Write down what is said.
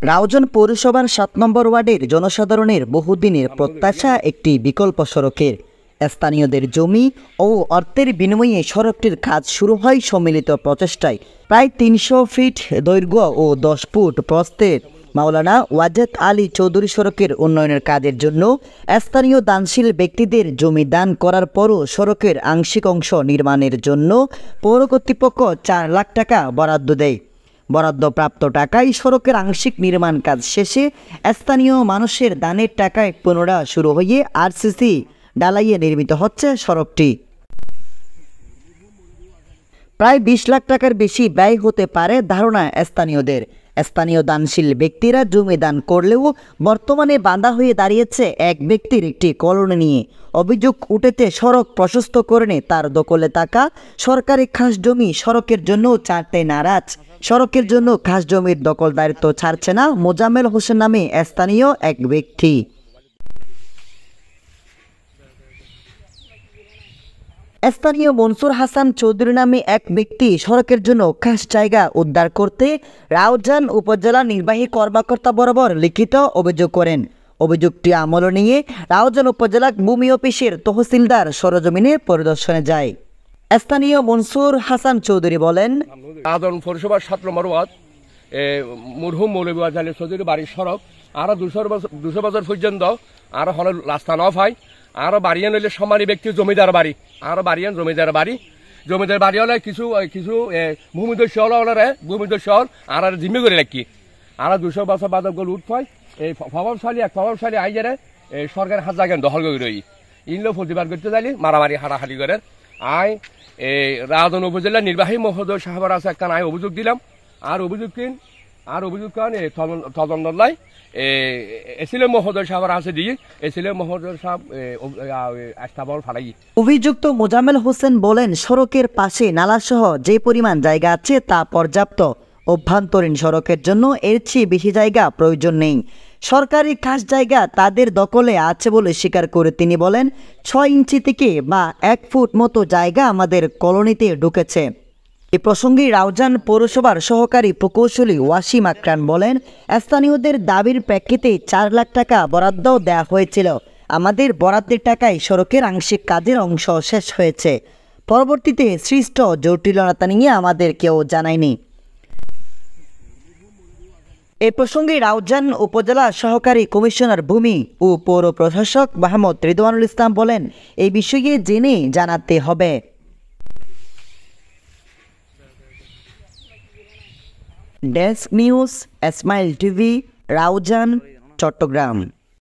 রাউজান পৌরসভার ৭ নম্বর ওয়ার্ডের জনসাধারণের বহুদিনের প্রত্যাশা একটি বিকল্প সড়কের। স্থানীয়দের জমি ও অর্থের বিনিময়ে সড়কটির কাজ শুরু হয় সম্মিলিত প্রচেষ্টায়। প্রায় ৩০০ ফিট দৈর্ঘ্য ও ১০ ফুট প্রস্থের মাওলানা ওয়াজেদ আলী চৌধুরী সড়কের উন্নয়নের কাজের জন্য স্থানীয় দানশীল ব্যক্তিদের জমি দান করার পরও সড়কের আংশিক অংশ নির্মাণের জন্য পৌর কর্তৃপক্ষ ৪ লাখ টাকা বরাদ্দ দেয়। বরাদ্দপ্রাপ্ত টাকায় সড়কের আংশিক নির্মাণ কাজ শেষে স্থানীয় মানুষের দানের টাকায় পুনরায় শুরু হয়ে আরসিসি ঢালাইয়ে নির্মিত হচ্ছে সড়কটি। প্রায় ২০ লাখ টাকার বেশি ব্যয় হতে পারে ধারণা স্থানীয়দের। স্থানীয় দানশীল ব্যক্তিরা জমি দান করলেও বর্তমানে বাঁধা হয়ে দাঁড়িয়েছে এক ব্যক্তির একটি কলোনি নিয়ে। অভিযোগ উঠেছে সড়ক প্রশস্ত করে তার দখলে থাকা সরকারি খাস জমি সড়কের জন্য ছাড়তে নারাজ। সড়কের জন্য খাস জমির দখলদারিত্ব ছাড়ছে না মোজাম্মেল হোসেন নামে স্থানীয় এক ব্যক্তি। স্থানীয় মনসুর হাসান চৌধুরী নামে এক ব্যক্তি সড়কের জন্য খাস জায়গা উদ্ধার করতে রাউজান উপজেলা নির্বাহী কর্মকর্তা বরাবর লিখিত অভিযোগ করেন। অভিযোগটি আমলে নিয়ে রাউজান উপজেলা ভূমি অফিসের তহসিলদার সরজমিনে পরিদর্শনে যায়। স্থানীয় মনসুর হাসান চৌধুরী বলেন, রাউজান পৌরসভার ৭ নম্বর ওয়ার্ড মরহুম মৌলভী ওয়াজেদ আলী চৌধুরী বাড়ির সড়ক আরো ২০০ বছর পর্যন্ত আরো হলে রাস্তা ন হয়। আরো বাড়িয়ান হইলে সম্মানী ব্যক্তি জমিদার বাড়ি, আরো বাড়িয়ান জমিদার বাড়ি হলে কিছু ভূমিদস্যু হলে ভূমিদস্যু হল আর জিম্মি করে রাখি। আর ২০০ বছর বাদক গল উঠ পাই এই প্রভাবশালী আইজারে সরকার হাত জায়গা দখল করে রই ইনলো প্রতিবাদ করতে চাইলি মারামারি হারাহারি করে আয় রাউজান উপজেলা নির্বাহী মহোদয় সাহেবের আছে একটা আয় অভিযোগ দিলাম। আর অভিযোগ কারণ তদন্ত লাই এসিলে মহোদয় সাহেবের আছে দিয়ে এসিলে মহোদয় সাহেব আস্থাবল ফালাই। অভিযুক্ত মোজাম্মেল হোসেন বলেন, সড়কের পাশে নালাসহ যে পরিমাণ জায়গা আছে তা পর্যাপ্ত। অভ্যন্তরীণ সড়কের জন্য এর চেয়ে বেশি জায়গা প্রয়োজন নেই। সরকারি খাস জায়গা তাদের দখলে আছে বলে স্বীকার করে তিনি বলেন, ৬ ইঞ্চি থেকে বা ১ ফুট মতো জায়গা আমাদের কলোনিতে ঢুকেছে। এ প্রসঙ্গে রাউজান পৌরসভার সহকারী প্রকৌশলী ওয়াসিম আকরাম বলেন, স্থানীয়দের দাবির প্রেক্ষিতে ৪ লাখ টাকা বরাদ্দ দেওয়া হয়েছিল। আমাদের বরাদ্দের টাকায় সড়কের আংশিক কাজের অংশ শেষ হয়েছে। পরবর্তীতে সৃষ্ট জটিলতা নিয়ে আমাদের কেউ জানায়নি। এ প্রসঙ্গে রাউজান উপজেলা সহকারী কমিশনার ভূমি ও পৌর প্রশাসক মোহাম্মদ রিদওয়ানুল ইসলাম বলেন, এই বিষয়ে জেনে জানাতে হবে। Desk news, smile TV, Raozan, Chittagong.